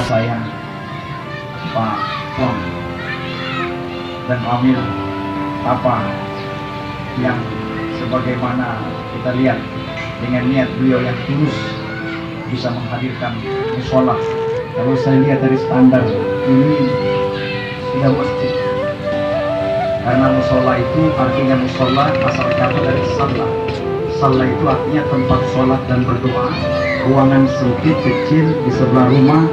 saya, Pak Tuan dan Amir Tapa, yang sebagaimana kita lihat dengan niat beliau yang tulus bisa menghadirkan musola. Kalau saya lihat dari standar ini sudah masjid, karena musola itu artinya musola asal kata dari salah. Salah itu artinya tempat sholat dan berdoa, ruangan sempit kecil di sebelah rumah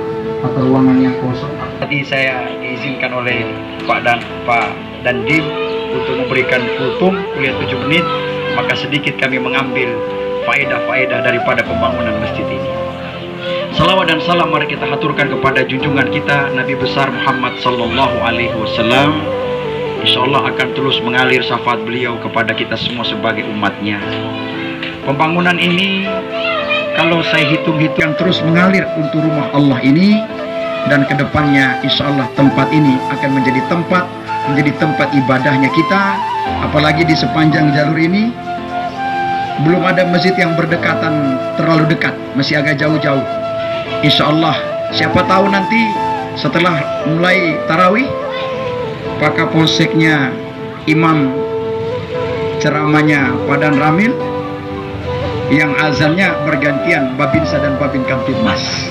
atau ruangan yang kosong. Tadi saya diizinkan oleh Pak Dandim untuk memberikan kultum kuliah 7 menit, maka sedikit kami mengambil faedah-faedah daripada pembangunan masjid ini. Salawat dan salam mari kita haturkan kepada junjungan kita Nabi besar Muhammad sallallahu alaihi wasallam. Insyaallah akan terus mengalir syafaat beliau kepada kita semua sebagai umatnya. Pembangunan ini kalau saya hitung-hitung terus mengalir untuk rumah Allah ini, dan kedepannya insyaallah tempat ini akan menjadi tempat ibadahnya kita. Apalagi di sepanjang jalur ini belum ada masjid yang berdekatan terlalu dekat, masih agak jauh-jauh. Insyaallah siapa tahu nanti setelah mulai tarawih, Pak Kapolseknya imam ceramahnya Padan Ramil, yang azannya bergantian Babinsa dan Babin Kamtibmas.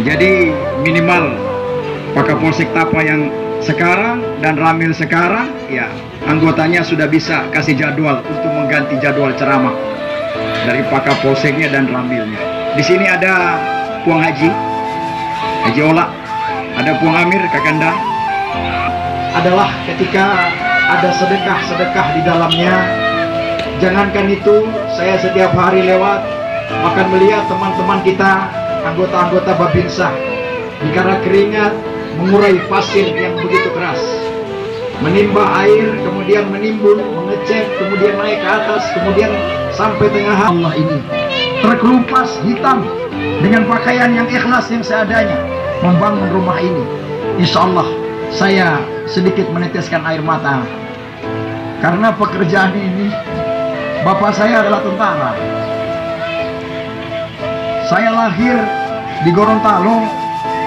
Jadi minimal Pak Kapolsek Tapa yang sekarang dan Ramil sekarang, ya anggotanya sudah bisa kasih jadwal untuk mengganti jadwal ceramah dari Pak Kapolseknya dan Ramilnya. Di sini ada Puang Haji Ola, ada Puang Amir Kakanda. Adalah ketika ada sedekah di dalamnya. Jangankan itu, saya setiap hari lewat akan melihat teman-teman kita, anggota-anggota Babinsa, karena keringat mengurai pasir yang begitu keras, menimba air, kemudian menimbun, mengecek, kemudian naik ke atas, kemudian sampai tengah Allah ini terkelupas hitam dengan pakaian yang ikhlas yang seadanya membangun rumah ini. Insyaallah saya sedikit meneteskan air mata karena pekerjaan ini. Bapak saya adalah tentara. Saya lahir di Gorontalo,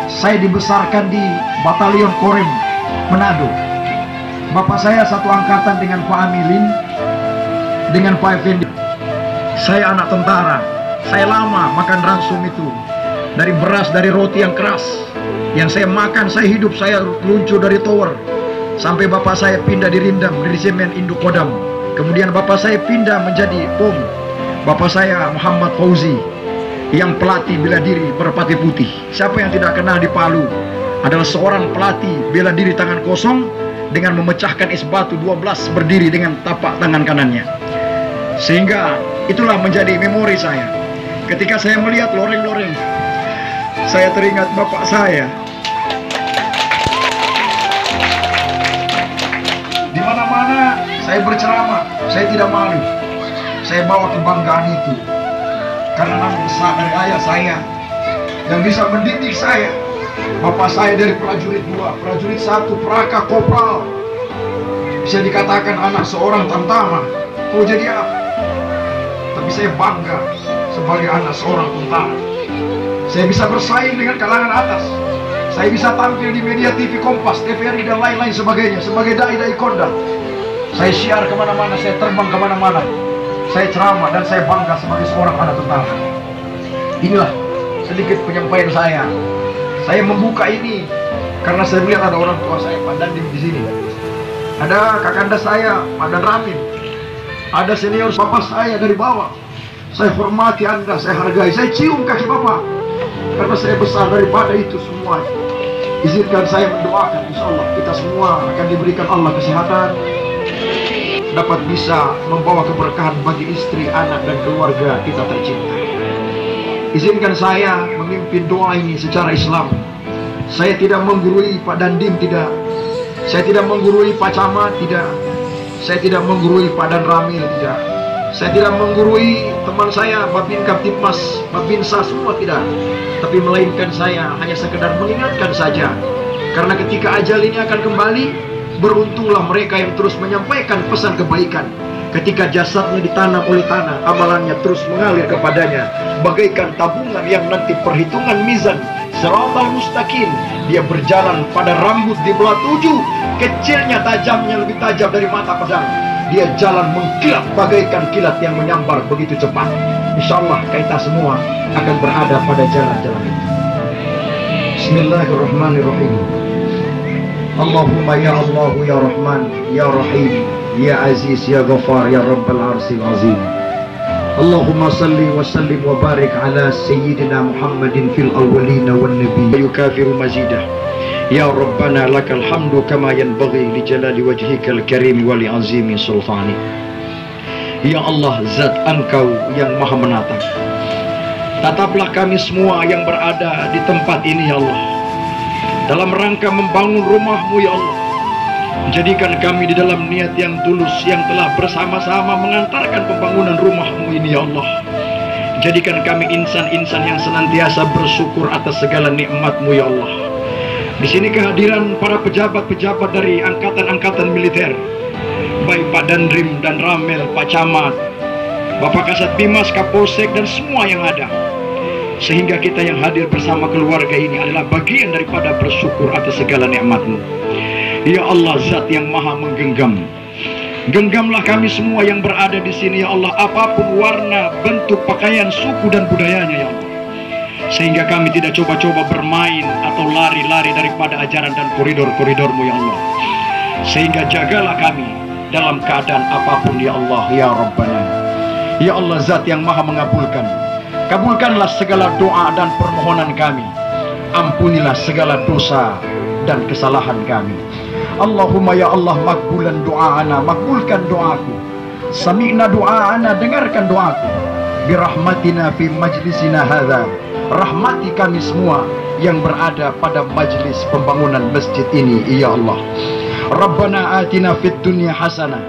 saya dibesarkan di Batalion Korem Manado. Bapak saya satu angkatan dengan Pak Amilin, dengan Pak Effendi. Saya anak tentara. Saya lama makan ransum itu, dari beras, dari roti yang keras. Yang saya makan, saya hidup, saya luncur dari tower. Sampai bapak saya pindah di Rindam, di Semen Induk Kodam. Kemudian bapak saya pindah menjadi POM. Bapak saya Muhammad Fauzi, yang pelatih bela diri berpati putih. Siapa yang tidak kenal di Palu? Adalah seorang pelatih bela diri tangan kosong dengan memecahkan es batu 12 berdiri dengan tapak tangan kanannya. Sehingga itulah menjadi memori saya. Ketika saya melihat loreng-loreng, saya teringat bapak saya. Di mana-mana saya berceramah, saya tidak malu. Saya bawa kebanggaan itu karena nama besar dari ayah saya yang bisa mendidik saya. Bapak saya dari prajurit 2, prajurit 1, Praka Kopral. Bisa dikatakan anak seorang tentara. Oh jadi apa? Tapi saya bangga sebagai anak seorang tentara. Saya bisa bersaing dengan kalangan atas. Saya bisa tampil di media TV Kompas, TVRI dan lain-lain sebagainya sebagai dai-dai kondang. Saya siar kemana-mana, saya terbang kemana-mana, saya ceramah, dan saya bangga sebagai seorang anak tentara. Inilah sedikit penyampaian saya. Saya membuka ini karena saya melihat ada orang tua saya, Pak Dandim di sini. Ada kakanda saya, Pak Dan Ramin. Ada senior bapak saya dari bawah. Saya hormati Anda, saya hargai, saya cium kaki bapak karena saya besar daripada itu semua. Izinkan saya mendoakan, insyaallah kita semua akan diberikan Allah kesehatan, dapat bisa membawa keberkahan bagi istri, anak, dan keluarga kita tercinta. Izinkan saya memimpin doa ini secara Islam. Saya tidak menggurui Pak Dandim, tidak. Saya tidak menggurui Pak Camat, tidak. Saya tidak menggurui Pak Dan Ramil, tidak. Saya tidak menggurui teman saya Babin Kamtibmas, Babinsa, semua tidak. Tapi melainkan saya hanya sekedar mengingatkan saja. Karena ketika ajal ini akan kembali, beruntunglah mereka yang terus menyampaikan pesan kebaikan. Ketika jasadnya ditanam oleh tanah, amalannya terus mengalir kepadanya bagaikan tabungan yang nanti perhitungan mizan Siratal mustaqim. Dia berjalan pada rambut di belah 7, kecilnya tajamnya lebih tajam dari mata pedang. Dia jalan mengkilat bagaikan kilat yang menyambar begitu cepat. Insyaallah kita semua akan berada pada jalan-jalan itu. Bismillahirrahmanirrahim. Allahumma ya Allah ya Rahman ya Rahim ya Aziz ya Ghaffar ya Rabbal Arsyil Azim. Allahumma salli wa sallim wa barik ala Sayyidina Muhammadin fil awwalina wan nabi yukafiru mazidah. Ya Rabbana lakal hamdu kama yanbaghi li jalali wajhikal karim wa li azimi sultani. Ya Allah, zat Engkau yang maha menata, tataplah kami semua yang berada di tempat ini ya Allah, dalam rangka membangun rumah-Mu ya Allah. Jadikan kami di dalam niat yang tulus yang telah bersama-sama mengantarkan pembangunan rumah-Mu ini ya Allah. Jadikan kami insan-insan yang senantiasa bersyukur atas segala nikmat-Mu ya Allah. Di sini kehadiran para pejabat-pejabat dari angkatan-angkatan militer, baik Pak Dandim dan Ramel, Pak Camat, Bapak Kasat Bimas, Kapolsek dan semua yang ada. Sehingga kita yang hadir bersama keluarga ini adalah bagian daripada bersyukur atas segala nikmat-Mu. Ya Allah, zat yang maha menggenggam, genggamlah kami semua yang berada di sini ya Allah, apapun warna, bentuk, pakaian, suku dan budayanya ya Allah. Sehingga kami tidak coba-coba bermain atau lari-lari daripada ajaran dan koridor-koridor-Mu ya Allah. Sehingga jagalah kami dalam keadaan apapun ya Allah ya Rabbana. Ya Allah, zat yang maha mengabulkan, kabulkanlah segala doa dan permohonan kami. Ampunilah segala dosa dan kesalahan kami. Allahumma ya Allah, makbulan doa'ana, makbulkan doaku. Sami'na doa'ana, dengarkan doaku. Birahmatina fi majlisina hadha, rahmati kami semua yang berada pada majlis pembangunan masjid ini ya Allah. Rabbana atina fid dunya hasanah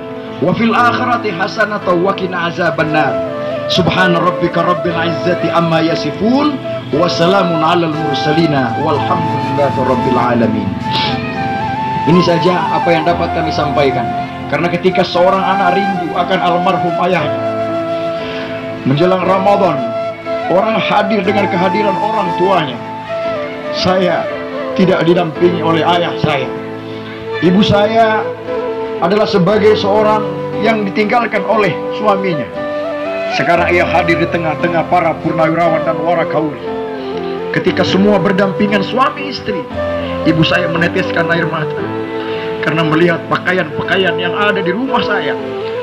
wa fil akhirati hasanah wa qina azabannar. Subhana rabbika rabbil izzati amma yasifun wa salamun alal mursalina walhamdulillahi rabbil alamin. Ini saja apa yang dapat kami sampaikan, karena ketika seorang anak rindu akan almarhum ayahnya, menjelang Ramadan orang hadir dengan kehadiran orang tuanya. Saya tidak didampingi oleh ayah saya. Ibu saya adalah sebagai seorang yang ditinggalkan oleh suaminya. Sekarang ia hadir di tengah-tengah para purnawirawan dan warakauri. Ketika semua berdampingan suami istri, ibu saya meneteskan air mata karena melihat pakaian-pakaian yang ada di rumah saya.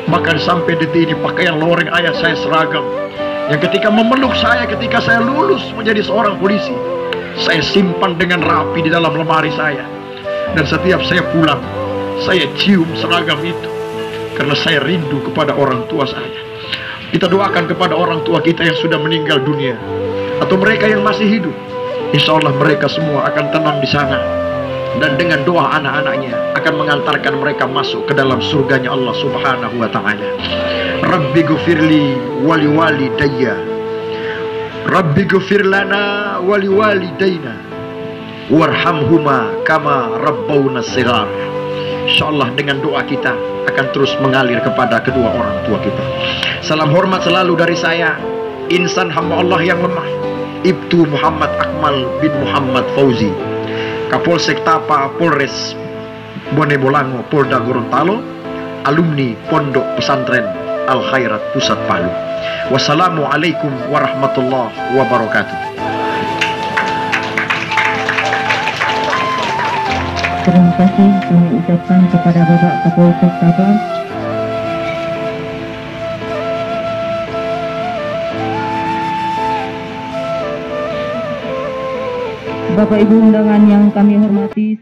Bahkan sampai detik ini pakaian loreng ayah saya seragam, yang ketika memeluk saya ketika saya lulus menjadi seorang polisi, saya simpan dengan rapi di dalam lemari saya. Dan setiap saya pulang, saya cium seragam itu karena saya rindu kepada orang tua saya. Kita doakan kepada orang tua kita yang sudah meninggal dunia atau mereka yang masih hidup. Insya Allah mereka semua akan tenang di sana, dan dengan doa anak-anaknya akan mengantarkan mereka masuk ke dalam surganya Allah Subhanahu wa ta'ala. Rabbi ghfirli wali walidayya, Rabbi ghfir lana wali walidayna, warhamhuma kama rabbawna shighar. Insyaallah dengan doa kita akan terus mengalir kepada kedua orang tua kita. Salam hormat selalu dari saya, insan hamba Allah yang lemah, Ibtu Muhammad Akmal bin Muhammad Fauzi, Kapolsek Tapa, Polres Bone Bolango, Polda Gorontalo, alumni Pondok Pesantren Al Khairat Pusat Palu. Wassalamualaikum warahmatullahi wabarakatuh. Terima kasih kami ucapkan kepada Bapak Kapolsek Tapa. Bapak Ibu undangan yang kami hormati,